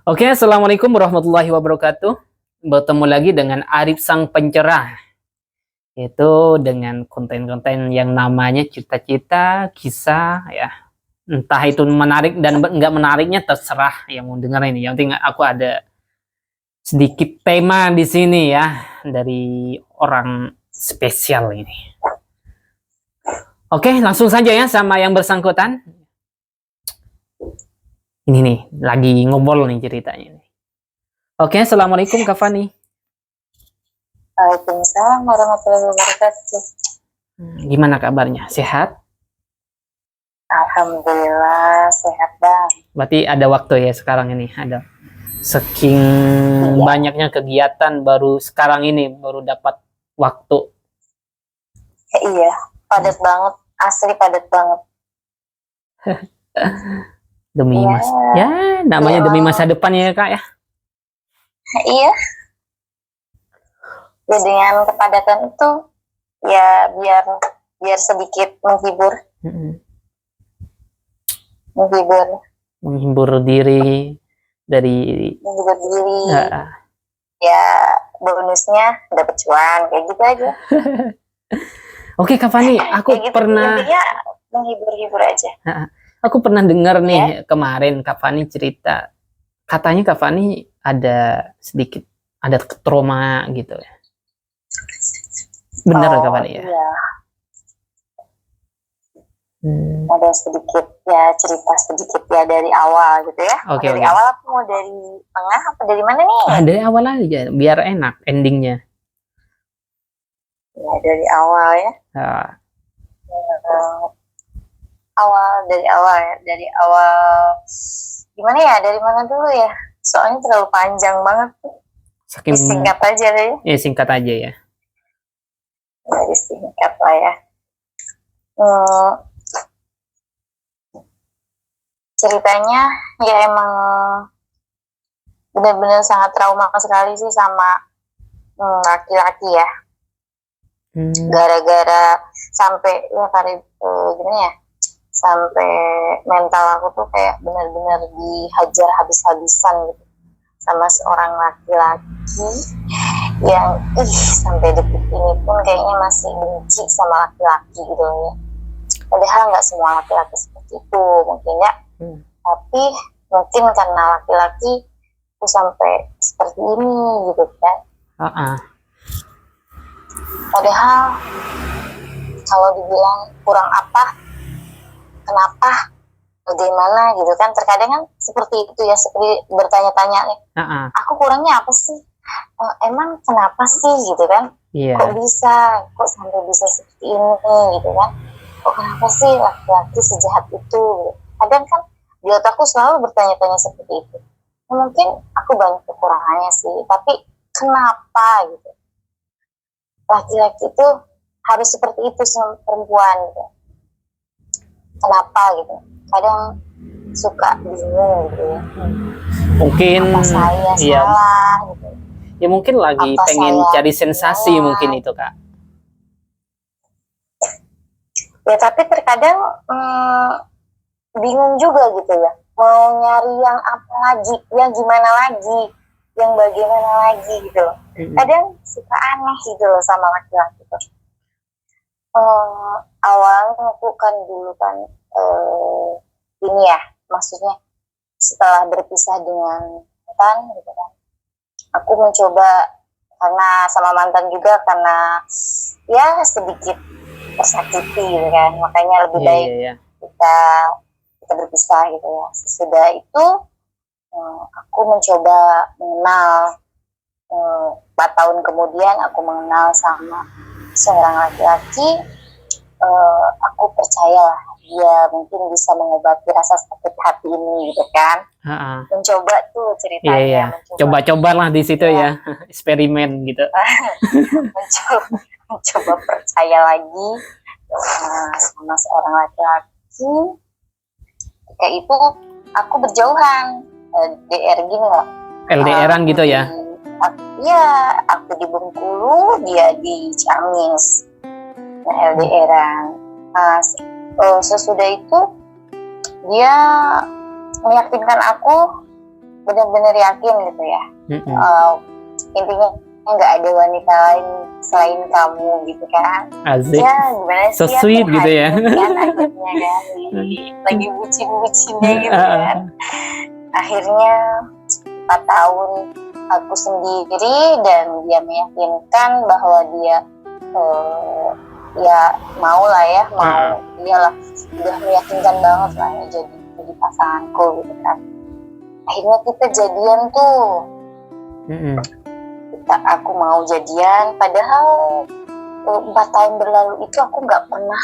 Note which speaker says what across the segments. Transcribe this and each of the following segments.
Speaker 1: Oke, Assalamualaikum warahmatullahi wabarakatuh. Bertemu lagi dengan Arif Sang Pencerah, yaitu dengan konten-konten yang namanya cita-cita, kisah, ya. Entah itu menarik dan enggak menariknya terserah yang mau dengar ini. Yang penting aku ada sedikit tema di sini ya, dari orang spesial ini. Oke, langsung saja ya sama yang bersangkutan. Ini nih, lagi ngobrol nih ceritanya nih. Oke, Assalamualaikum Kak Fani.
Speaker 2: Waalaikumsalam warahmatullahi wabarakatuh.
Speaker 1: Gimana kabarnya? Sehat?
Speaker 2: Alhamdulillah sehat bang.
Speaker 1: Berarti ada waktu ya sekarang ini, ada. Saking banyaknya kegiatan baru sekarang ini baru dapat waktu.
Speaker 2: Iya, padat banget, asli padat banget.
Speaker 1: Demi namanya demi masa depan ya Kak ya.
Speaker 2: Iya. Ya dengan kepadatan itu ya biar sedikit menghibur.
Speaker 1: Menghibur diri dari
Speaker 2: ya bonusnya dapat cuan kayak gitu aja.
Speaker 1: Oke Kak Fani, aku
Speaker 2: gitu,
Speaker 1: pernah
Speaker 2: menghibur aja.
Speaker 1: Aku pernah dengar nih kemarin Kak Fani cerita, katanya Kak Fani ada sedikit ada trauma gitu ya. Benar Kak Fani ya?
Speaker 2: Iya. Ada sedikit ya, cerita sedikit ya dari awal gitu ya. Dari awal aku mau dari tengah apa dari mana nih?
Speaker 1: Dari awal aja biar enak endingnya.
Speaker 2: Ya dari awal ya. Dari awal gimana ya, dari mana dulu ya, soalnya terlalu panjang banget. Singkat aja deh.
Speaker 1: Ya singkat aja ya.
Speaker 2: Dari singkat lah ya. Ceritanya ya emang benar-benar sangat trauma sekali sih sama laki-laki ya. Gara-gara sampai ya gimana ya, sampai mental aku tuh kayak benar-benar dihajar habis-habisan gitu sama seorang laki-laki yang sampai detik ini pun kayaknya masih benci sama laki-laki gitu ya. Padahal nggak semua laki-laki seperti itu mungkin ya, tapi mungkin karena laki-laki tuh sampai seperti ini gitu kan. Padahal kalau dibilang kurang apa, kenapa, bagaimana gitu kan, terkadang kan seperti itu ya, seperti bertanya-tanya nih, aku kurangnya apa sih, emang kenapa sih gitu kan, kok sampai bisa seperti ini gitu kan, kok kenapa sih laki-laki sejahat itu gitu. Kadang kan di otakku selalu bertanya-tanya seperti itu. Mungkin aku banyak kekurangannya sih, tapi kenapa gitu laki-laki itu harus seperti itu sama perempuan gitu. Kenapa gitu, kadang suka bingung gitu ya.
Speaker 1: Mungkin
Speaker 2: apa saya salah gitu.
Speaker 1: Ya mungkin lagi pengen cari sensasi mungkin itu Kak.
Speaker 2: Ya tapi terkadang bingung juga gitu ya, mau nyari yang apa lagi, yang gimana lagi, yang bagaimana lagi gitu loh. Kadang suka aneh gitu loh sama laki-laki tuh. Awalnya aku kan dulu kan ini ya, maksudnya setelah berpisah dengan mantan gitu kan, aku mencoba, karena sama mantan juga, karena ya sedikit tersakiti gitu kan, makanya lebih baik kita berpisah gitu ya. Sesudah itu aku mencoba mengenal, 4 tahun kemudian aku mengenal sama seorang laki-laki. Aku percayalah dia mungkin bisa mengobati rasa sakit hati ini gitu kan. Mencoba tuh ceritanya,
Speaker 1: coba-coba lah di situ ya, eksperimen gitu.
Speaker 2: mencoba percaya lagi sama seorang laki-laki. Ketika itu aku berjauhan, DR gini loh.
Speaker 1: LDRan gitu ya?
Speaker 2: Iya, aku di Bengkulu, dia di Ciamis. Nah, LDRan. Sesudah itu dia meyakinkan aku benar-benar yakin gitu ya.
Speaker 1: Mm-mm.
Speaker 2: Intinya nggak ada wanita lain selain kamu gitu kan.
Speaker 1: Asik.
Speaker 2: Ya gimana
Speaker 1: So
Speaker 2: sih
Speaker 1: sweet gitu ya.
Speaker 2: kan akhirnya kan lagi bucin-bucinnya gitu kan. Akhirnya 4 tahun aku sendiri dan dia meyakinkan bahwa dia ya mau lah ya, mau iyalah, udah meyakinkan banget lah ya jadi pasanganku gitu kan. Akhirnya kita jadian tuh. Aku mau jadian, padahal 4 tahun berlalu itu aku nggak pernah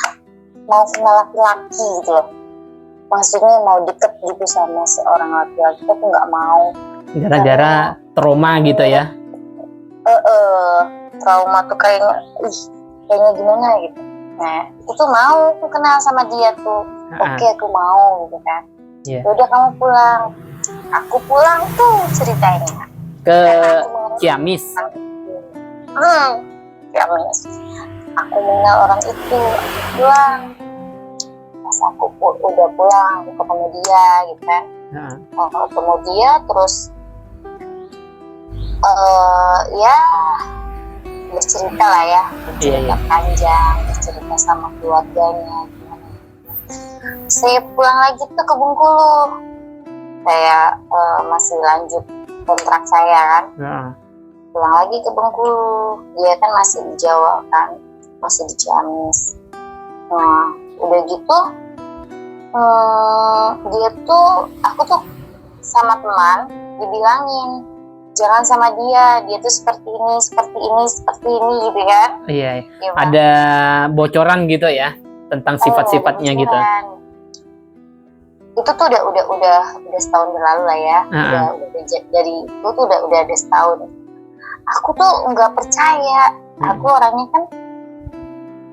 Speaker 2: mau kenal laki-laki gitu loh. Maksudnya mau deket gitu sama seorang laki-laki, aku nggak mau.
Speaker 1: Gara-gara trauma gitu ya?
Speaker 2: Trauma tuh kayaknya gimana gitu. Nah itu tuh mau aku kenal sama dia tuh. Oke, aku mau gitu kan.
Speaker 1: Yeah.
Speaker 2: Udah kamu pulang. Aku pulang tuh ceritanya
Speaker 1: ke Ciamis.
Speaker 2: Ciamis. Aku mengenal orang itu. Aku pulang. Pas aku udah pulang, aku ketemu dia gitu kan. Ketemu dia terus ya bercerita lah ya, bercerita panjang, bercerita sama keluarganya gimana. Saya pulang lagi tuh ke Bengkulu. Saya masih lanjut kontrak saya kan. Pulang lagi ke Bengkulu. Dia kan masih di Jawa kan, masih di Ciamis. Nah udah gitu dia tuh, aku tuh sama teman dibilangin jangan sama dia tuh seperti ini gitu kan.
Speaker 1: Iya. Ada bocoran gitu ya tentang sifat-sifatnya gitu.
Speaker 2: Itu tuh udah setahun berlalu lah ya. Udah dari itu tuh udah ada setahun. Aku tuh nggak percaya. Aku orangnya kan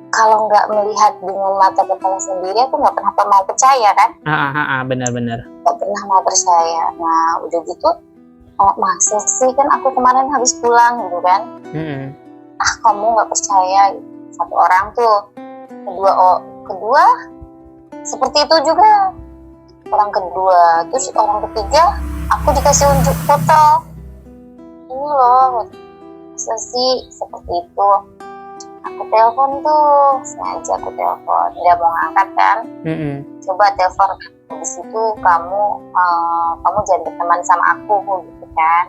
Speaker 2: kalau nggak melihat dengan mata kepala sendiri, aku nggak pernah mau percaya kan.
Speaker 1: Benar-benar.
Speaker 2: Nggak pernah mau percaya. Nah udah gitu, masa sih kan aku kemarin habis pulang gitu kan. Kamu nggak percaya. Satu orang tuh, kedua seperti itu juga. Orang kedua, terus orang ketiga aku dikasih unjuk foto. Ini loh, masa sih seperti itu. Aku telepon tuh, sengaja aku telepon, dia mau ngangkat kan. Coba telepon, habis itu kamu jangan berteman sama aku gitu kan.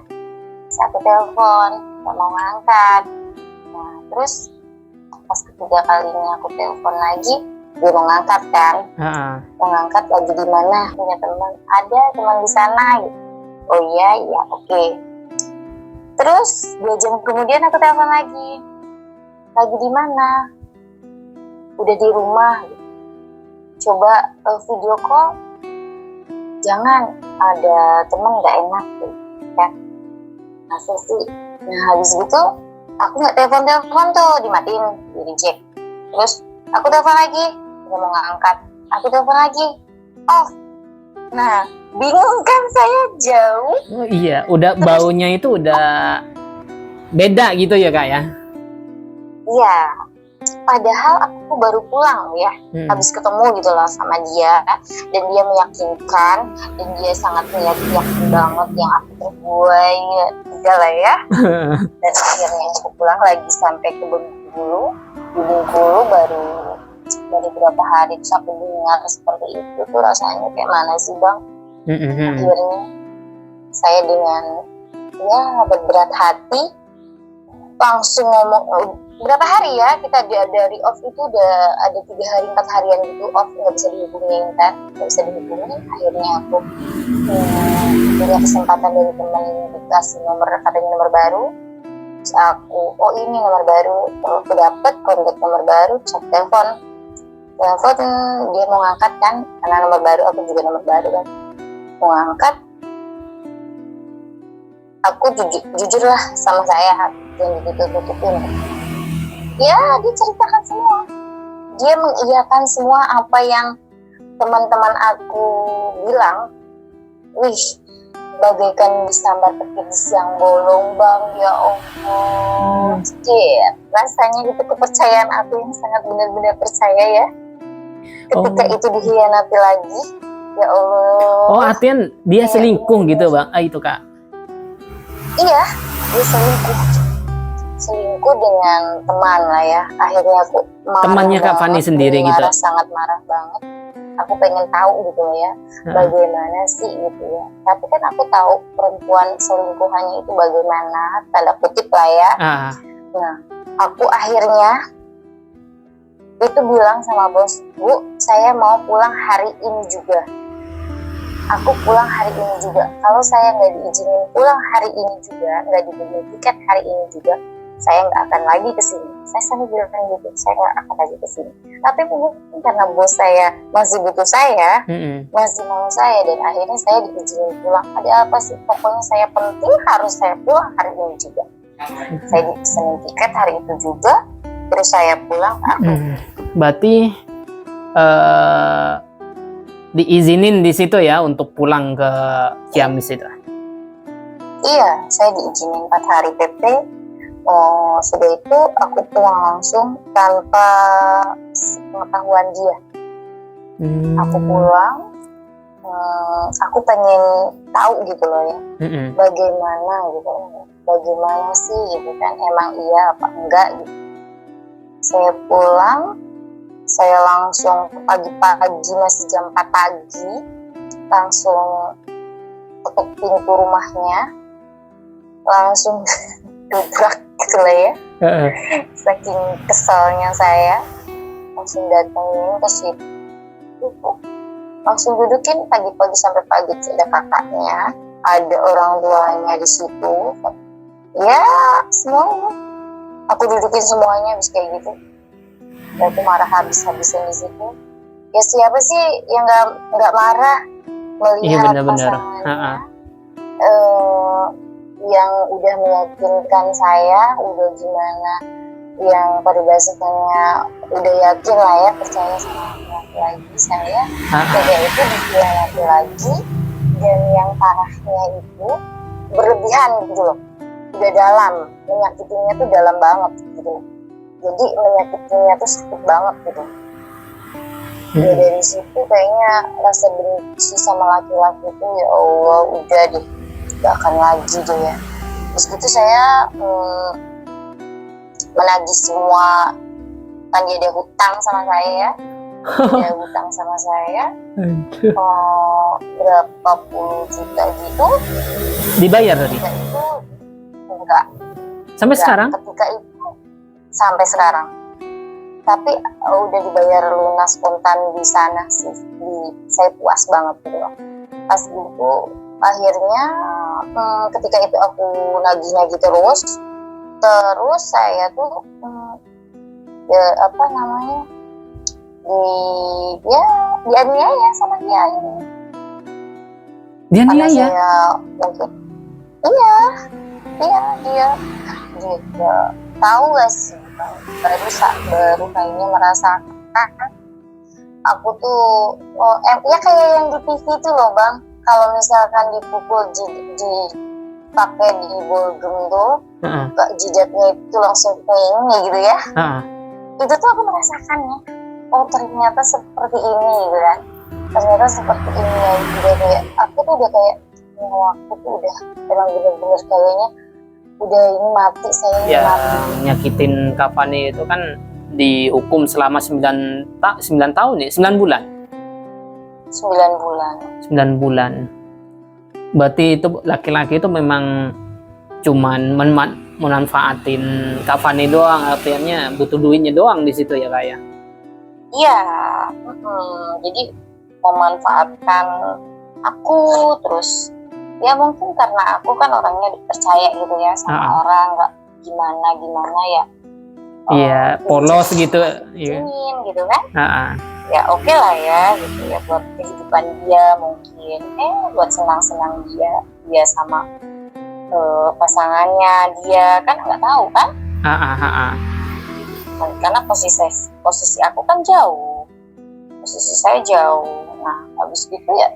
Speaker 2: Terus aku telepon, gak mau ngangkat. Nah terus pas ketiga kalinya aku telepon lagi, dia mau ngangkat kan. Mau ngangkat lagi di mana? Punya teman, ada teman di sana gitu. Oh iya oke. Terus 2 jam kemudian aku telepon lagi di mana? Udah di rumah gitu. Coba video call. Jangan, ada teman nggak enak gitu kan. Masa sih? Nah habis gitu aku nggak telepon tuh, dimatiin, di reject. Terus aku telepon lagi, dia mau ngangkat. Aku telepon lagi, off. Nah bingung kan saya, jauh.
Speaker 1: Oh iya, udah terus, baunya itu udah beda gitu ya kak ya?
Speaker 2: Iya, padahal aku baru pulang ya, habis ketemu gitu loh sama dia, dan dia meyakinkan, dan dia sangat yakin banget yang aku perbuat, enggak lah ya. Dan akhirnya aku pulang lagi sampai ke Bengkulu. Di Bengkulu baru berapa hari terus aku dengar seperti itu tuh rasanya kayak mana sih bang? Akhirnya saya dengan berberat hati langsung ngomong. Berapa hari ya kita dari off itu udah ada 3 hari 4 harian gitu off, nggak bisa dihubungin kan, nggak bisa dihubungin. Akhirnya aku punya kesempatan dari teman dikasih katanya nomor baru. Terus aku ini nomor baru, aku dapet kontak nomor baru, cek telepon dia mau ngangkat kan, karena nomor baru, aku juga nomor baru kan, mau ngangkat. Aku jujur lah sama saya, yang ditutup-tutupin. Ya, dia ceritakan semua. Dia mengiyakan semua apa yang teman-teman aku bilang. Wih, bagaikan disambar petir di siang bolong bang, ya Allah. Rasanya itu kepercayaan aku yang sangat benar-benar percaya ya. Ketika itu dikhianati lagi, Ya Allah.
Speaker 1: Oh, artian dia selingkuh gitu bang? Ah, itu kak?
Speaker 2: Iya, dia selingkuh dengan teman lah ya. Akhirnya aku marah.
Speaker 1: Temannya Kak Fani sendiri gitu?
Speaker 2: Sangat marah banget. Aku pengen tahu gitu ya, bagaimana sih gitu ya. Tapi kan aku tahu perempuan selingkuhannya itu bagaimana, tanda kutip lah ya. Nah, aku akhirnya itu bilang sama bos, Bu, saya mau pulang hari ini juga. Aku pulang hari ini juga. Kalau saya nggak diizinin pulang hari ini juga, nggak dibeli tiket hari ini juga, saya nggak akan lagi ke sini. Saya sampai bilang gitu, saya nggak akan lagi ke sini. Tapi mungkin karena bos saya masih butuh saya, masih mau saya, dan akhirnya saya diizinin pulang. Ada apa sih? Pokoknya saya penting, harus saya pulang hari ini juga. Saya dipesenin tiket hari itu juga, terus saya pulang.
Speaker 1: Berarti diizinin di situ ya untuk pulang ke Ciamis itu?
Speaker 2: Iya, saya diizinin 4 hari PP. Sudah itu aku pulang langsung tanpa pengetahuan dia. Aku pulang, aku pengen tahu gitu loh ya, bagaimana gitu, bagaimana sih gitu kan, emang iya apa enggak gitu. Saya pulang, saya langsung pagi-pagi, masih jam 4 pagi, langsung ketuk pintu rumahnya, langsung duduk gitu lah ya. Saking keselnya saya, langsung datangin ke situ, langsung dudukin pagi-pagi sampai pagi. Ada kakaknya, ada orang tuanya di situ, ya semuanya aku dudukin semuanya, habis kayak gitu. Dan aku marah habis-habisan di situ. Ya siapa sih yang nggak marah melihat pasangannya yang udah meyakinkan saya, udah gimana, yang pada dasarnya udah yakin lah ya, percaya sama laki-laki saya, kayak itu dikhianati lagi, dan yang parahnya itu berlebihan gitu loh, udah dalam, menyakitinya tuh dalam banget gitu loh. Jadi menyakitinya tuh sakit banget gitu. Ya dari situ kayaknya rasa benci sama laki-laki itu, ya Allah udah deh, gak akan lagi deh ya. Terus gitu saya menagih semua, kan dia ada hutang sama saya ya. Dia hutang sama saya berapa puluh juta gitu.
Speaker 1: Dibayar tadi?
Speaker 2: Itu enggak.
Speaker 1: Sampai sekarang?
Speaker 2: Ketika itu sampai sekarang. Tapi udah dibayar lunas spontan di sana sih. Saya puas banget gitu loh. Pas gitu akhirnya ketika itu aku nagih-nagih terus saya tuh ya apa namanya, dianiaya sama dia akhirnya.
Speaker 1: Dianiaya?
Speaker 2: Saya mungkin dia tahu gak sih, baru kayaknya merasakan aku tuh ya kayak yang di TV itu loh bang, kalau misalkan dipukul pakai di bolgem tuh, jidatnya itu langsung ping gitu ya. Itu tuh aku merasakannya. Oh ternyata seperti ini gitu kan. Ternyata seperti ini ya. Udah kayak aku tuh udah kayak aku tuh udah emang bener-bener kayaknya udah ini mati, saya ini
Speaker 1: ya,
Speaker 2: mati.
Speaker 1: Nyakitin Kak Fani itu kan dihukum selama 9 tahun ya, 9 bulan.
Speaker 2: 9 bulan.
Speaker 1: 9 bulan. Berarti itu laki-laki itu memang cuman memanfaatin Kak Fani doang, artinya butuh duitnya doang di situ ya Kak ya?
Speaker 2: Iya, jadi memanfaatkan aku terus. Ya mungkin karena aku kan orangnya dipercaya gitu ya sama orang, nggak gimana ya.
Speaker 1: Iya, polos gitu.
Speaker 2: Ingin gitu kan? Ya oke lah ya gitu ya, buat kehidupan dia mungkin, buat senang-senang dia sama pasangannya dia, kan nggak tahu kan? Karena posisi aku kan jauh, posisi saya jauh. Nah habis gitu ya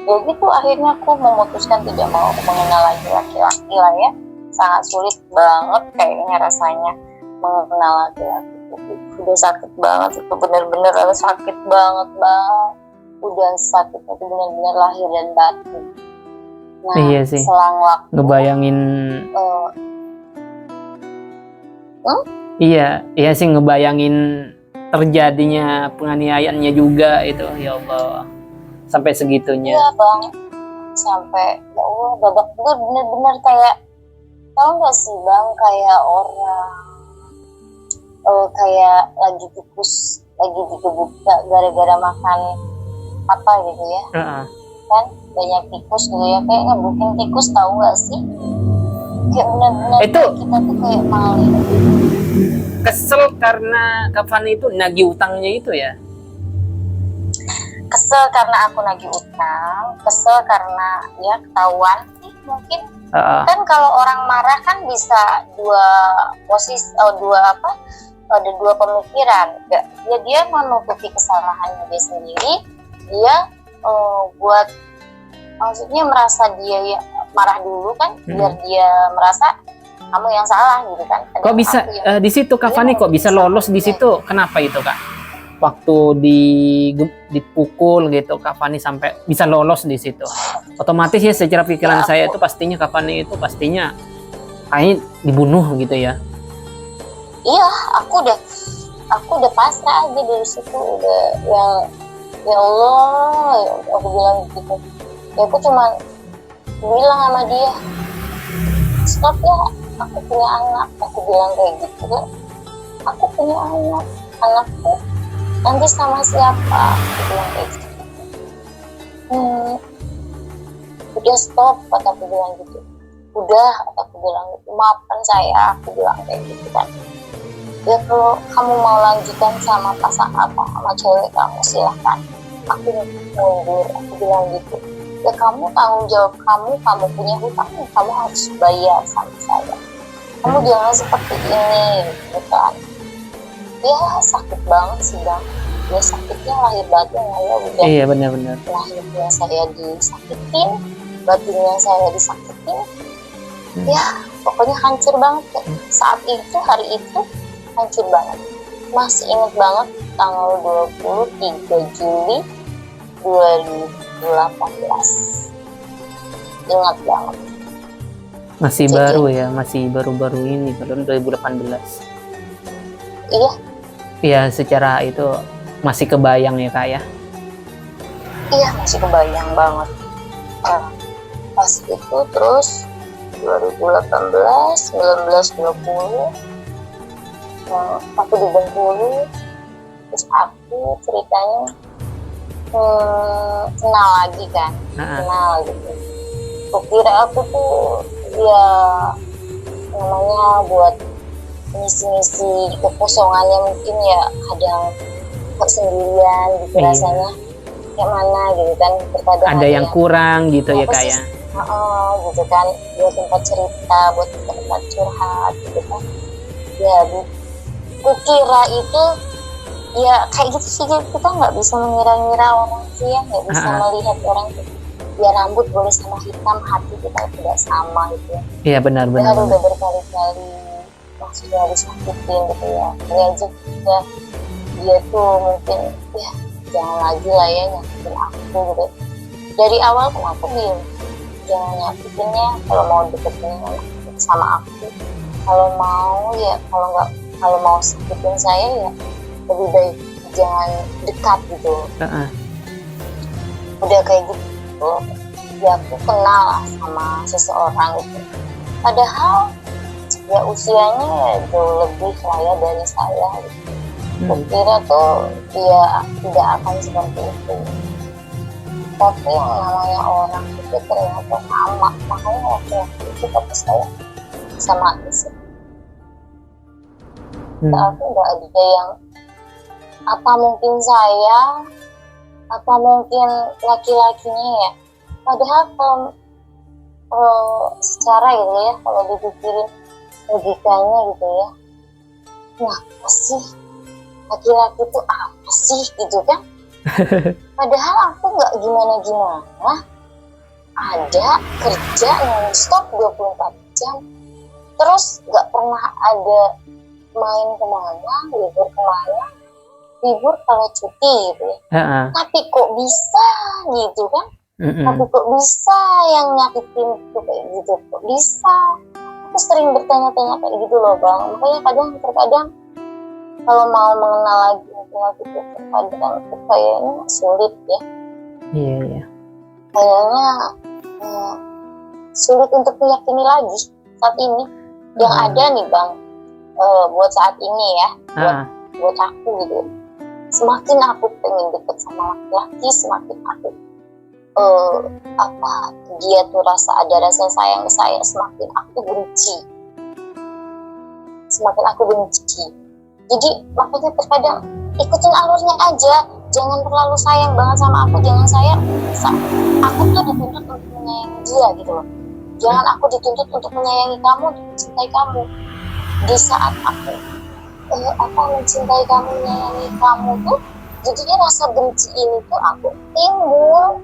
Speaker 2: gitu akhirnya aku memutuskan tidak mau mengenal lagi laki-laki lah ya. Sangat sulit banget kayaknya rasanya mengenal laki-laki. Udah sakit banget, itu bener-bener sakit banget bang. udah sakitnya tuh benar-benar lahir dan batin. Nah,
Speaker 1: Iya sih.
Speaker 2: selang waktu
Speaker 1: Ngebayangin iya sih, ngebayangin terjadinya penganiayaannya juga itu, ya Allah, sampai segitunya.
Speaker 2: iya bang, sampai ya Allah babak belur, bener-bener kayak, tahu nggak sih bang, kayak orang kayak lagi tikus lagi digebuk gara-gara makan apa gitu ya, kan banyak tikus gitu ya, kayak ngebukin tikus, tahu nggak sih, kayak bener-bener
Speaker 1: Itu
Speaker 2: kita tuh kayak maling.
Speaker 1: kesel karena Kak Fani itu nagih utangnya itu ya.
Speaker 2: Kesel karena aku nagih utang, kesel karena ya ketahuan sih mungkin. Kan kalau orang marah kan bisa dua posisi, ada dua pemikiran. Ya dia menutupi kesalahannya dia sendiri, dia buat, maksudnya merasa dia ya marah dulu kan, biar dia merasa kamu yang salah gitu kan.
Speaker 1: Kok bisa di situ Kak Fani kok bisa lolos di situ? Kenapa itu Kak? Waktu dipukul gitu Kak Fani sampai bisa lolos di situ. Otomatis ya secara pikiran saya itu pastinya Kak Fani itu pastinya kayaknya dibunuh gitu ya.
Speaker 2: Iya, aku udah pasrah aja dari situ, udah yang ya Allah, ya aku bilang gitu. Ya aku cuma bilang sama dia, stop ya, aku punya anak, aku bilang kayak gitu kan. Aku punya anak, anakku nanti sama siapa, aku bilang kayak gitu. Udah stop, kata aku bilang gitu. Udah, kata aku bilang gitu, maafkan saya, aku bilang kayak gitu kan. Ya kalau kamu mau lanjutkan sama pasangan apa, sama cewek kamu, silahkan. Aku mundur, aku bilang gitu. Ya kamu tanggung jawab kamu punya hutang, kamu harus bayar sama saya. Kamu jangan seperti ini, gitu kan. Ya sakit banget sih bang. Ya sakitnya lahir batin, ya udah.
Speaker 1: Iya benar-benar.
Speaker 2: Lahirnya saya disakitin, batinnya saya disakitin. Ya pokoknya hancur banget. Saat itu, hari itu hancur banget. Masih ingat banget tanggal 23 Juli 2018. Ingat banget.
Speaker 1: Masih baru ya, masih baru-baru ini, baru 2018.
Speaker 2: Iya.
Speaker 1: Iya, secara itu masih kebayang ya Kak ya.
Speaker 2: Iya, masih kebayang banget. Pas itu terus 2018, 19, 20 aku di Bengkulu, terus aku ceritanya kenal lagi kan, kenal gitu. Kukira aku tuh ya namanya buat ngisi-ngisi kekosongannya, mungkin ya kadang kok sendirian gitu rasanya kayak mana gitu kan, terkadang
Speaker 1: ada yang kurang gitu ya Kak ya.
Speaker 2: Gitu kan, buat tempat cerita, buat tempat curhat gitu kan. Ya kukira itu ya kayak gitu sih, kita nggak bisa mengira-ngira orang sih ya, nggak bisa melihat orang gitu. Ya rambut boleh sama hitam, hati kita tidak sama gitu ya. Iya
Speaker 1: benar-benar.
Speaker 2: Udah berkali-kali maksudnya disakitin gitu ya. Ini aja ya, dia tuh mungkin ya jangan lagi lah ya nyakitin aku gitu. Dari awal kan aku bilang jangan nyakitinnya, kalau mau deketin sama aku, kalau mau ya, kalau mau sakitin saya ya lebih baik jangan dekat gitu. Udah kayak gitu ya, aku kenal lah sama seseorang gitu, padahal ya usianya ya jauh lebih lah ya dari saya gitu. Aku kira tuh dia tidak akan seperti itu, tapi yang namanya orang itu ternyata sama. Makanya waktu itu kata saya sama sih, aku nggak ada yang apa mungkin saya, apa mungkin laki-lakinya ya. Padahal kalau secara gitu ya, kalau dipikirin logikanya gitu ya, nah apa sih laki-laki itu apa sih gitu kan. Padahal aku nggak gimana-gimana, ada kerja non-stop 24 jam, terus nggak pernah ada main kemana, libur kemana, libur kalau cuti gitu ya. Tapi kok bisa gitu kan? Tapi kok bisa yang nyakitin itu kayak gitu? Kok bisa? Aku sering bertanya-tanya kayak gitu loh Bang. Makanya terkadang kalau mau mengenal lagi laki-laki itu terkadang kayaknya sulit ya.
Speaker 1: Iya.
Speaker 2: Kayaknya sulit untuk meyakini lagi saat ini. Yang ada nih Bang, buat saat ini ya, buat aku gitu. Semakin aku pengen deket sama laki-laki, semakin aku dia tuh ada rasa sayang ke saya, semakin aku benci. Jadi makanya terkadang ikutin alurnya aja, jangan terlalu sayang banget sama aku, aku tuh dituntut untuk menyayangi dia gitu loh. Jangan aku dituntut untuk menyayangi kamu, untuk mencintai kamu. Di saat aku mencintai kamu, menyayangi kamu tuh, jadinya rasa benci ini tuh aku timbul.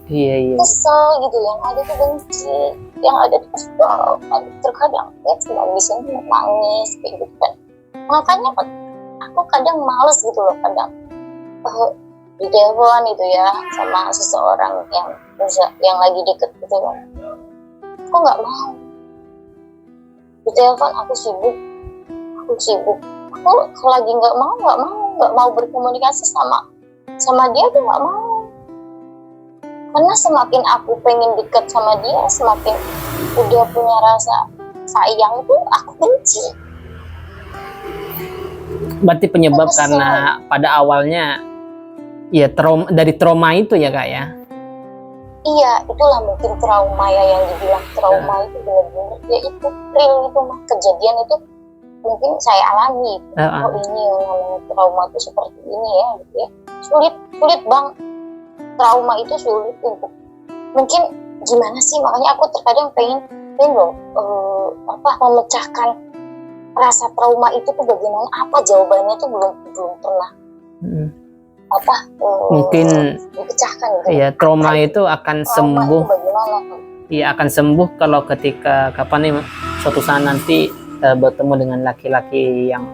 Speaker 1: Iya.
Speaker 2: Kesel gitu, yang ada tuh benci, yang ada tuh kesel. Terkadang ya cuma bisa nangis kayak gitu kan. Makanya aku kadang males gitu loh, kadang di telepon itu ya sama seseorang yang lagi deket gitu kan. Aku nggak mau di telepon, aku sibuk. Aku kalau lagi nggak mau berkomunikasi sama dia tuh nggak mau. Karena semakin aku pengen dekat sama dia, semakin udah punya rasa sayang tuh aku benci.
Speaker 1: Berarti penyebab karena pada awalnya ya dari trauma itu ya Kak ya?
Speaker 2: Iya, itulah mungkin trauma ya, yang dibilang trauma itu benar-benar ya itu real itu mah, kejadian itu mungkin saya alami. Oh ini yang namanya trauma itu seperti ini ya gitu ya. Sulit Bang. Trauma itu sulit untuk, mungkin gimana sih, makanya aku terkadang pengen loh memecahkan rasa trauma itu tuh bagaimana, apa jawabannya tuh belum pernah
Speaker 1: mungkin
Speaker 2: dipecahkan gitu.
Speaker 1: Iya, trauma itu akan sembuh. Iya, akan sembuh kalau ketika kapan nih suatu saat nanti bertemu dengan laki-laki yang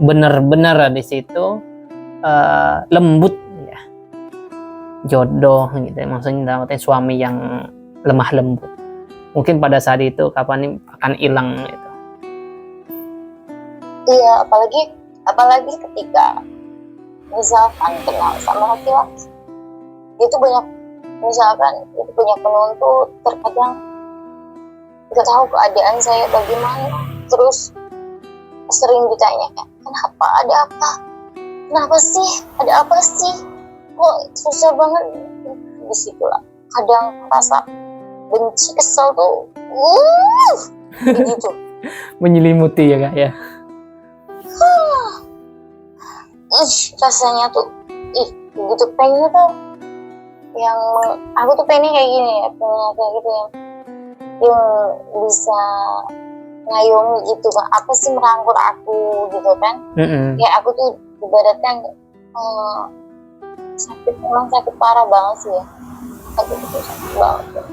Speaker 1: benar-benar di situ lembut ya, jodoh gitu, maksudnya suami yang lemah lembut. Mungkin pada saat itu kapan nih akan hilang itu.
Speaker 2: Iya, apalagi ketika misalkan kenal sama laki-laki itu banyak, misalkan itu punya penuntut, terkadang nggak tahu keadaan saya bagaimana, terus sering ditanya kenapa, ada apa sih kok susah banget. Disitulah kadang rasa benci, kesel tuh gitu
Speaker 1: menyelimuti ya Kak ya.
Speaker 2: Rasanya tuh begitu pengen tuh, yang aku tuh pengen kayak gini ya, pengen kayak gitu yang bisa ngayomi gitu kan, apa sih merangkul aku gitu kan. Ya aku tuh ibaratnya sakit parah banget sih ya, sakit banget,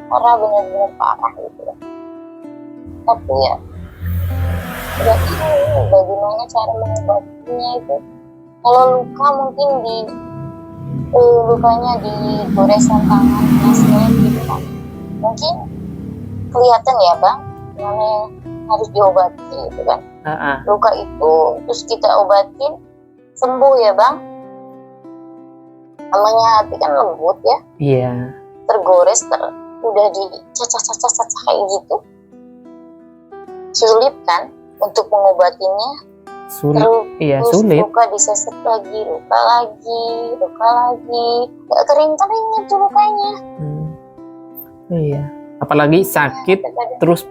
Speaker 2: parah, benar-benar parah gitu ya. Tapi ya udah tahu bagaimana cara mengobatinya itu. Kalau luka mungkin lukanya di goresan tangan masnya gitu kan, mungkin kelihatan ya Bang mana yang harus diobati gitu kan. Luka itu terus kita obatin sembuh ya Bang. Namanya hati kan lembut ya.
Speaker 1: Iya. Tergores,
Speaker 2: udah dicacah-cacah kayak gitu, sulit kan untuk mengobatinya.
Speaker 1: Sulit.
Speaker 2: Luka diseset lagi, luka lagi, gak kering itu lukanya.
Speaker 1: Iya, apalagi sakit terus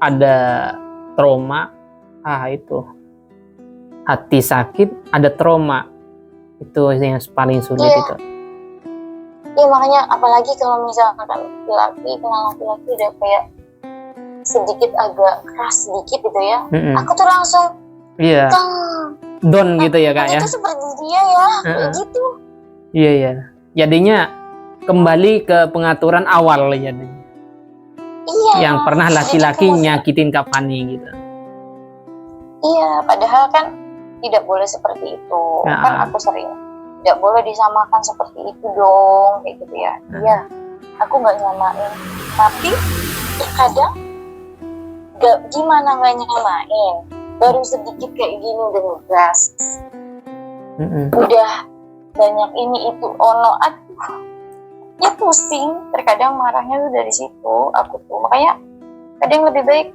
Speaker 1: ada trauma, itu hati sakit ada trauma, itu yang paling sulit itu.
Speaker 2: Iya, makanya apalagi kalau misalkan laki-laki udah kayak sedikit agak keras sedikit gitu ya, aku tuh langsung
Speaker 1: down gitu ya Kak ya.
Speaker 2: Itu seperti dia ya, kayak gitu.
Speaker 1: Iya. Jadinya kembali ke pengaturan awal jadinya.
Speaker 2: Iya.
Speaker 1: Yang pernah laki-laki nyakitin Kapani gitu.
Speaker 2: Iya, padahal kan tidak boleh seperti itu.
Speaker 1: Nah.
Speaker 2: Kan aku sering, tidak boleh disamakan seperti itu dong, kayak gitu ya. Iya, aku nggak nyamain. Tapi terkadang gimana nggak nyamain? Baru sedikit kayak gini udah ngegas. Udah banyak ini itu ono, aduh, ya pusing. Terkadang marahnya tuh dari situ. Aku tuh makanya kadang lebih baik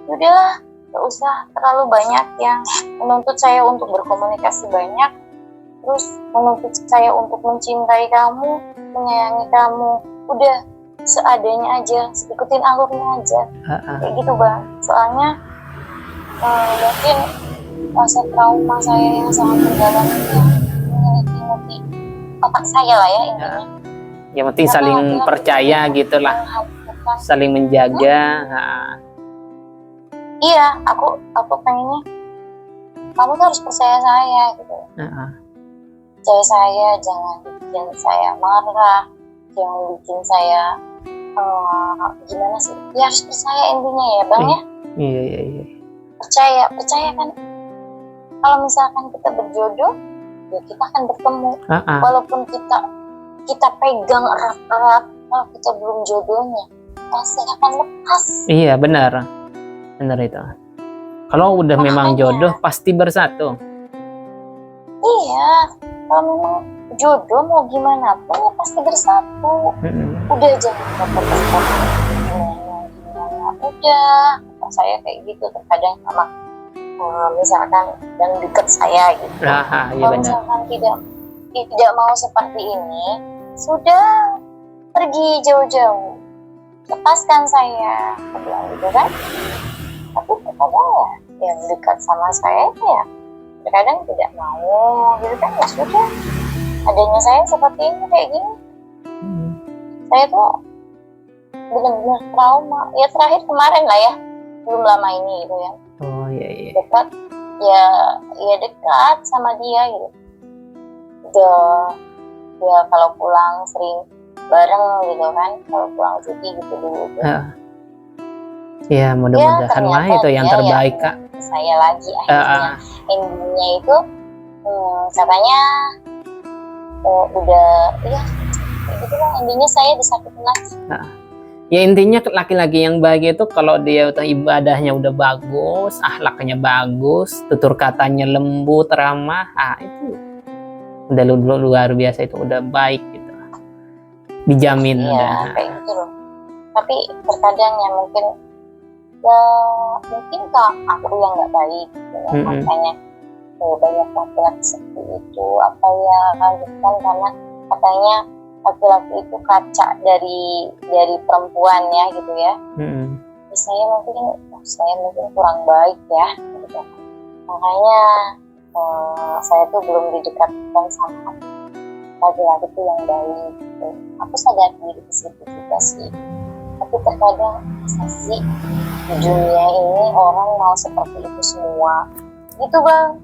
Speaker 2: udahlah, gak usah terlalu banyak yang menuntut saya untuk berkomunikasi banyak, terus menuntut saya untuk mencintai kamu, menyayangi kamu. Udah seadanya aja, ikutin alurnya aja, kayak gitu Bang. Soalnya mungkin masa trauma saya yang sangat mendalam itu mengikuti otak saya lah ya intinya.
Speaker 1: Yang penting saling percaya gitulah, saling menjaga.
Speaker 2: Iya, aku pengennya kamu tuh harus percaya saya gitu. Percaya saya, jangan bikin saya marah, jangan bikin saya gimana sih? Ya harus percaya intinya ya Bang ya.
Speaker 1: Iya.
Speaker 2: Percaya kan. Kalau misalkan kita berjodoh, ya kita akan bertemu. Walaupun kita pegang erat-erat, kalau kita belum jodohnya, pasti akan lepas. Iya
Speaker 1: benar itu. Kalau udah memang jodoh pasti bersatu.
Speaker 2: Iya, kalau memang jodoh mau gimana pun ya pasti bersatu. Udah jangan dapat gimana. Udah, saya kayak gitu terkadang sama misalkan yang dekat saya gitu. Kalau misalkan tidak mau seperti ini, sudah pergi jauh-jauh, lepaskan saya, aku bilang gitu kan. Tapi terkadang ya yang dekat sama saya ya terkadang tidak mau gitu kan. Ya sudah, adanya saya seperti ini kayak gini. Saya tuh benar-benar trauma. Ya terakhir kemarin lah ya, belum lama ini gitu ya.
Speaker 1: Iya.
Speaker 2: Dekat ya dekat sama dia gitu. Dia kalau pulang sering bareng gitu kan, kalau pulang cuti gitu dulu.
Speaker 1: Ya mudah-mudahan lah itu yang terbaik Kak.
Speaker 2: Saya lagi akhirnya endingnya itu katanya udah ya gitu lah, endingnya saya disakitin lagi.
Speaker 1: Ya intinya laki-laki yang baik itu kalau dia udah ibadahnya udah bagus, akhlaknya bagus, tutur katanya lembut, ramah, itu udah luar biasa, itu udah baik gitu. Dijamin udah.
Speaker 2: Kayak gitu loh. Tapi terkadang ya mungkin Kak aku yang nggak baik gitu ya. Makanya banyak laki-laki seperti itu apa ya kan, karena katanya laki-laki itu kaca dari perempuan ya gitu ya. Saya mungkin kurang baik ya gitu. Makanya saya tuh belum didekatkan sama laki-laki itu yang baik gitu. Aku sadar diri di situ juga sih. Tapi terkadang sih di dunia ini orang mau seperti itu semua gitu Bang.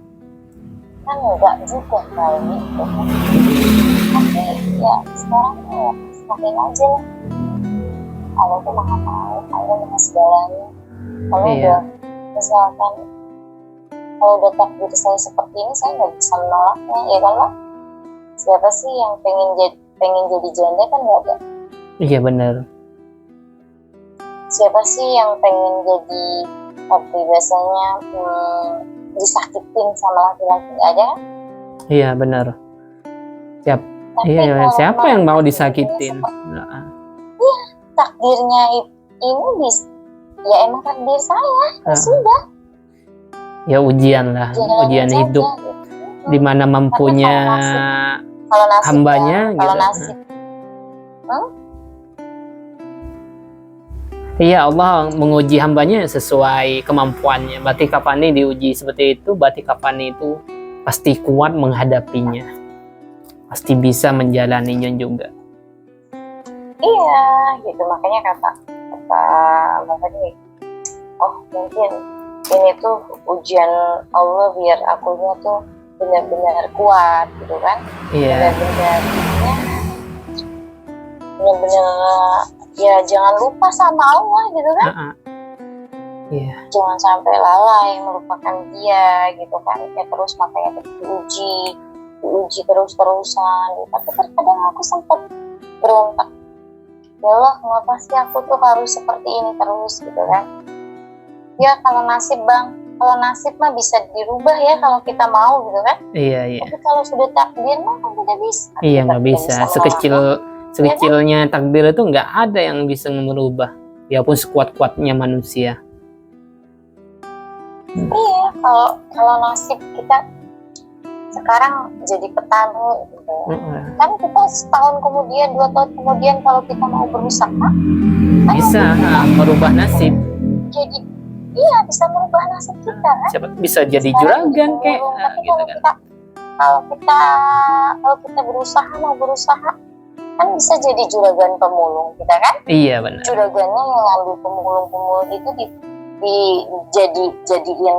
Speaker 2: Kan enggak juga kali gitu. Tapi ya sekarang ya semakin aja lah. Allah tuh maha tahu, Allah maha segalanya. Kalau udah misalkan kalau udah takdir saya seperti ini, saya nggak bisa menolaknya ya kan lah. Siapa sih yang pengen jadi janda kan nggak ada.
Speaker 1: Iya benar.
Speaker 2: Siapa sih yang pengen jadi tapi biasanya disakitin sama laki-laki, nggak ada kan? Iya
Speaker 1: benar. Siapa yang mau disakitin?
Speaker 2: Takdirnya ini ya emang takdir saya, ya sudah.
Speaker 1: Ya ujian lah, ujian hidup, gitu. Dimana mampunya
Speaker 2: kalau nasib,
Speaker 1: hambanya
Speaker 2: ya, kalau
Speaker 1: gitu.
Speaker 2: Nasib.
Speaker 1: Iya, Allah menguji hambanya sesuai kemampuannya. Berarti Kafani diuji seperti itu, berarti Kafani itu pasti kuat menghadapinya, pasti bisa menjalaninya juga.
Speaker 2: Iya, gitu. Makanya kata makanya, mungkin ini tuh ujian Allah biar akunya tuh benar-benar kuat, gitu kan?
Speaker 1: Iya.
Speaker 2: Benar-benar ya jangan lupa sama Allah gitu kan. Jangan sampai lalai melupakan dia gitu kan, ya terus makanya diuji terus-terusan gitu. Tapi terkadang aku sempat berontak, ya Allah kenapa sih aku tuh harus seperti ini terus gitu kan. Ya kalau nasib mah bisa dirubah ya kalau kita mau gitu kan.
Speaker 1: Iya.
Speaker 2: Tapi kalau sudah takdir mah kan tidak bisa.
Speaker 1: Iya, nggak bisa. Sekecilnya takdir itu nggak ada yang bisa merubah, biarpun sekuat-kuatnya manusia.
Speaker 2: Iya, kalau nasib kita sekarang jadi petani gitu. Kan kita setahun kemudian, 2 tahun kemudian kalau kita mau berusaha
Speaker 1: bisa merubah nasib.
Speaker 2: Jadi iya bisa merubah nasib kita kan.
Speaker 1: Bisa jadi juragan kayak gitu kan.
Speaker 2: Kalau kita mau berusaha kan bisa jadi juragan pemulung kita kan.
Speaker 1: Iya benar.
Speaker 2: Juragannya yang ngambil pemulung itu dijadiin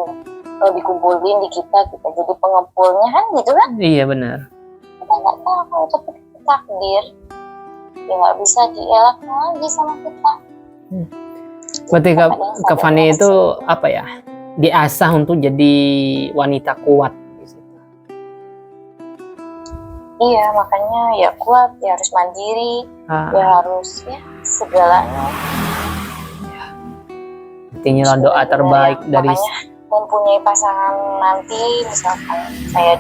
Speaker 2: dikumpulin di kita jadi pengepulnya kan gitu kan.
Speaker 1: Iya benar.
Speaker 2: Kita nggak tahu tapi takdir ya nggak bisa dielak lagi sama kita.
Speaker 1: Berarti Kak Fani itu apa ya, diasah untuk jadi wanita kuat.
Speaker 2: Iya makanya ya kuat, ya harus mandiri, ya harus ya segalanya.
Speaker 1: Tinggal doa terbaik
Speaker 2: ya,
Speaker 1: dari
Speaker 2: mempunyai pasangan nanti, misalkan saya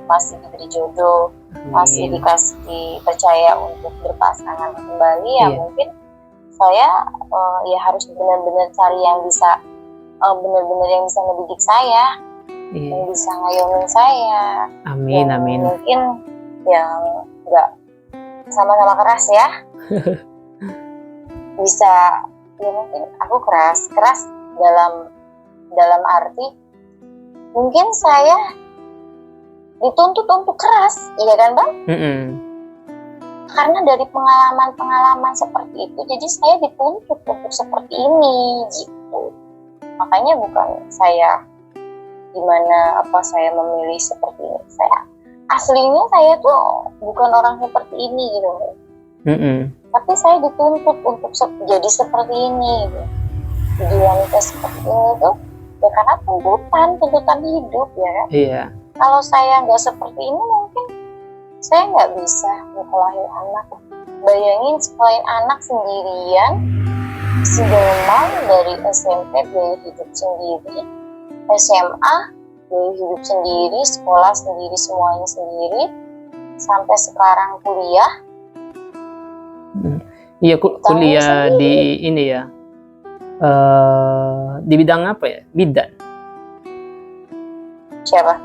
Speaker 2: masih diberi jodoh, masih dikasih percaya untuk berpasangan kembali, ya mungkin saya ya harus benar-benar cari yang bisa benar-benar yang bisa mendidik saya, yang bisa ngayomin saya.
Speaker 1: Amin.
Speaker 2: Mungkin yang nggak sama-sama keras ya. Bisa ya mungkin aku keras dalam arti mungkin saya dituntut untuk keras, iya kan Bang? Karena dari pengalaman seperti itu, jadi saya dituntut untuk seperti ini gitu. Makanya bukan saya saya memilih seperti ini. Aslinya saya tuh bukan orang seperti ini gitu. Tapi saya dituntut untuk jadi seperti ini gitu. Jadi wanita seperti ini tuh ya karena tuntutan hidup ya kan.
Speaker 1: Iya.
Speaker 2: Kalau saya nggak seperti ini mungkin saya nggak bisa melahirkan anak. Bayangin sekalian anak sendirian, si Delman dari SMP biaya hidup sendiri, SMA biaya hidup sendiri, sekolah sendiri, semuanya sendiri, sampai sekarang kuliah.
Speaker 1: Iya kuliah di ini ya, di bidang apa ya? Bidan.
Speaker 2: Siapa?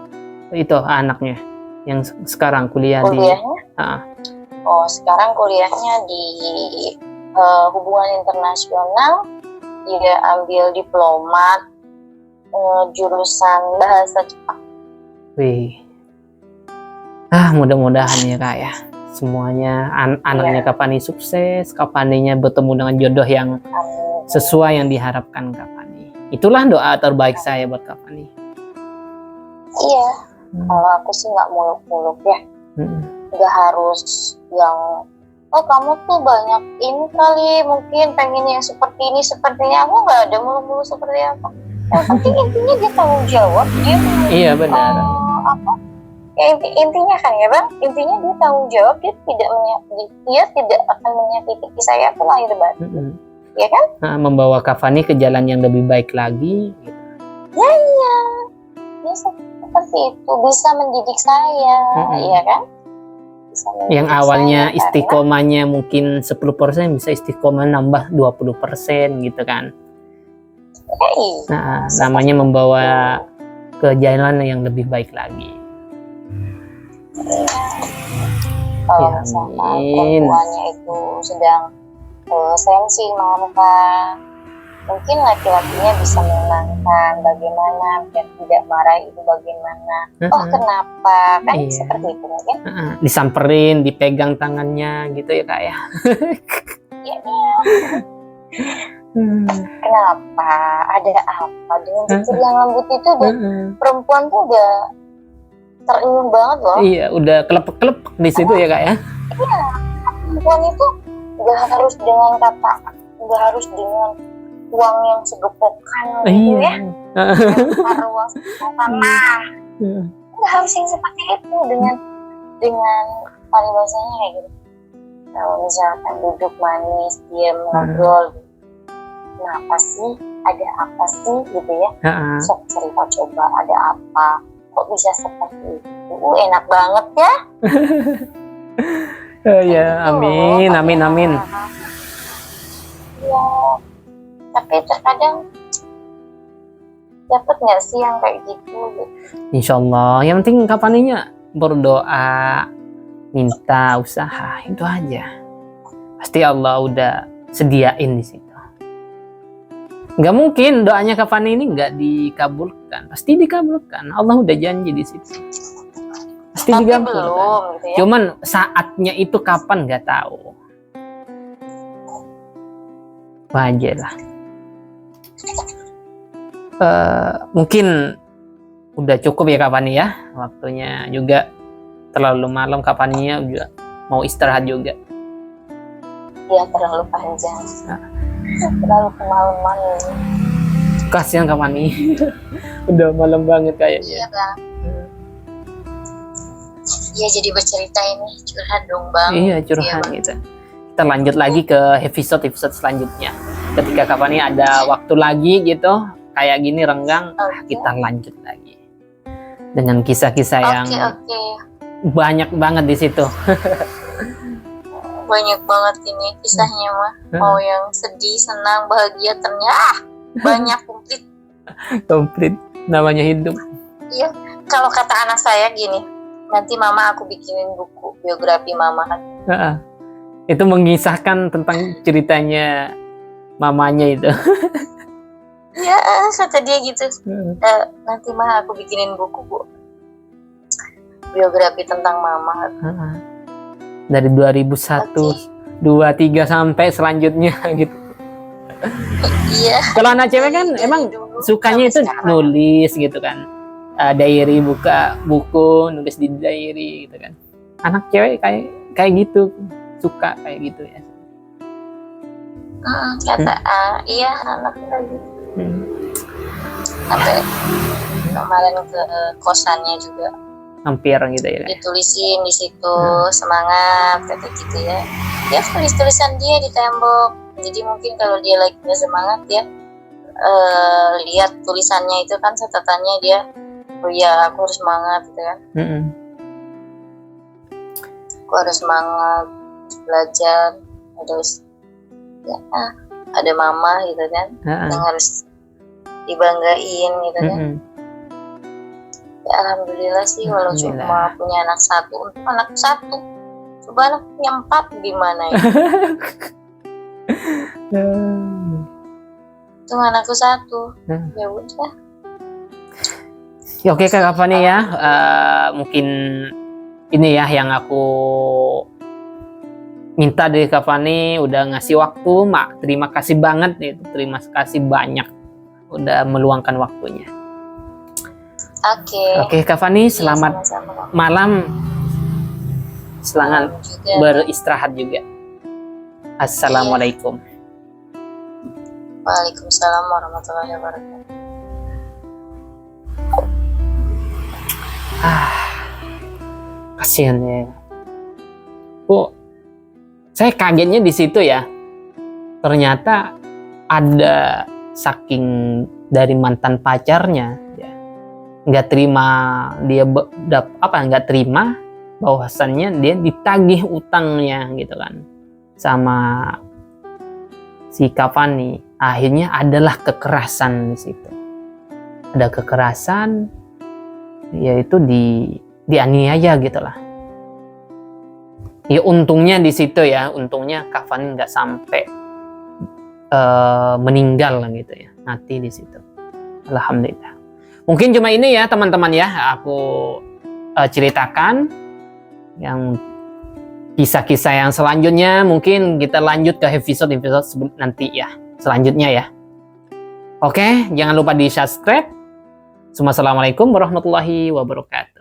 Speaker 1: Itu anaknya yang sekarang
Speaker 2: kuliahnya? Oh sekarang kuliahnya di hubungan internasional, dia ambil diplomat jurusan bahasa Jepang.
Speaker 1: Wih, mudah-mudahan ya Kak ya, semuanya anaknya Kak Fani sukses, Kak Faninya bertemu dengan jodoh yang sesuai yang diharapkan Kak Fani. Itulah doa terbaik saya buat Kak Fani.
Speaker 2: Iya, kalau aku sih nggak muluk-muluk ya, nggak harus yang kamu tuh banyak ini kali, mungkin pengen yang seperti ini sepertinya. Aku nggak ada muluk-muluk seperti apa. Yang penting intinya dia tanggung jawab, dia
Speaker 1: iya benar.
Speaker 2: Intinya kan ya Bang, intinya dia tanggung jawab, dia tidak akan menyakiti saya pun lahir batin, ya kan?
Speaker 1: Membawa Kak Fani ke jalan yang lebih baik lagi. Gitu.
Speaker 2: Iya, dia seperti itu, bisa mendidik saya, ya kan?
Speaker 1: Yang awalnya istiqomahnya mungkin 10% bisa istiqomah nambah 20% gitu kan. Namanya membawa ke jalan yang lebih baik lagi.
Speaker 2: Kalau misalkan perempuannya itu sedang sensi marah, mungkin laki-lakinya bisa menenangkan bagaimana biar tidak marah itu bagaimana. Kenapa kan seperti itu mungkin.
Speaker 1: Disamperin, dipegang tangannya gitu ya Kak ya.
Speaker 2: Iya. Kenapa? Ada apa? Dengan tutur yang lembut itu udah perempuan tuh udah terenyuh banget loh.
Speaker 1: Iya, udah kelepek-kelepek di situ ya Kak ya.
Speaker 2: Iya, perempuan itu nggak harus dengan kata, nggak harus dengan uang yang segepokan gitu ya, lempar uang segepokan. Nah, nggak harus yang seperti itu, dengan paribasanya kayak gitu. Kalau misalkan duduk manis, diam, ngobrol, kenapa sih, ada apa sih gitu ya, sok cerita, coba ada apa, kok bisa seperti itu, enak banget ya.
Speaker 1: Ya, amin, amin, amin.
Speaker 2: Ya, tapi terkadang dapat nggak sih yang kayak gitu?
Speaker 1: Insya Allah, yang penting kapaninya berdoa, minta usaha, itu aja. Pasti Allah udah sediain di situ. Nggak mungkin doanya Kavani ini nggak dikabulkan, pasti dikabulkan. Allah udah janji di situ. Pasti
Speaker 2: Tapi
Speaker 1: dikabulkan.
Speaker 2: belum, gitu ya.
Speaker 1: Cuman saatnya itu kapan nggak tahu. Wajar lah. Mungkin udah cukup ya Kavani ya. Waktunya juga terlalu malam, Kavaninya juga mau istirahat juga.
Speaker 2: Iya, terlalu panjang. Terlalu kemalaman.
Speaker 1: Kasihan Kavani. Udah malam banget kayaknya.
Speaker 2: Iya bang. Iya, jadi bercerita ini curhat dong bang.
Speaker 1: Iya, curhat gitu. Kita lanjut lagi ke episode selanjutnya. Ketika Kavani ada waktu lagi gitu, kayak gini renggang, kita lanjut lagi dengan kisah-kisah yang banyak banget di situ.
Speaker 2: Banyak banget ini kisahnya mah. Mau yang sedih, senang, bahagia, ternyata banyak, komplit.
Speaker 1: Komplit, namanya hidup.
Speaker 2: Iya, kalau kata anak saya gini, nanti mama aku bikinin buku biografi mama.
Speaker 1: Itu mengisahkan tentang ceritanya mamanya itu.
Speaker 2: Ya, kata dia gitu. Nanti mah aku bikinin buku, Bu. Biografi tentang mama.
Speaker 1: Dari 2001, 23 sampai selanjutnya gitu.
Speaker 2: Iya.
Speaker 1: Kalau anak cewek kan emang sukanya itu nulis gitu kan. Diary, buka buku, nulis di diary gitu kan. Anak cewek kayak gitu, suka kayak gitu ya.
Speaker 2: Kata iya, anak lagi. Sampai kemarin ke kosannya juga
Speaker 1: hampir gitu ya.
Speaker 2: Ditulisin di situ semangat kayak gitu ya. Dia tulis-tulisan dia di tembok. Jadi mungkin kalau dia lagi nggak semangat ya, lihat tulisannya itu kan catatannya dia, oh ya aku harus semangat gitu kan. Aku harus semangat, harus belajar, harus ya ada mama gitu kan, yang harus dibanggain gitu kan. Ya alhamdulillah sih, walau cuma punya anak satu, untuk anak satu, coba anak punya 4 gimana ya? Itu anakku 1, ya udah.
Speaker 1: Ya, oke Kak Kavani ya, mungkin ini ya yang aku minta dari Kavani, udah ngasih waktu, Mak. Terima kasih banget nih, terima kasih banyak udah meluangkan waktunya. Oke Kavani, selamat malam, selamat beristirahat juga. Assalamualaikum.
Speaker 2: Waalaikumsalam warahmatullahi wabarakatuh.
Speaker 1: Kasihan ya. Saya kagetnya di situ ya. Ternyata ada saking dari mantan pacarnya, ya, nggak terima dia nggak terima bahwasannya dia ditagih utangnya gitu kan sama si Kavani. Akhirnya adalah kekerasan di situ. Ada kekerasan, yaitu dianiaya gitulah. Ya untungnya di situ ya, untungnya Kavani nggak sampai meninggal gitu ya, mati di situ. Alhamdulillah. Mungkin cuma ini ya teman-teman ya, aku ceritakan yang kisah-kisah yang selanjutnya. Mungkin kita lanjut ke episode nanti ya, selanjutnya ya. Oke, jangan lupa di subscribe. Assalamualaikum warahmatullahi wabarakatuh.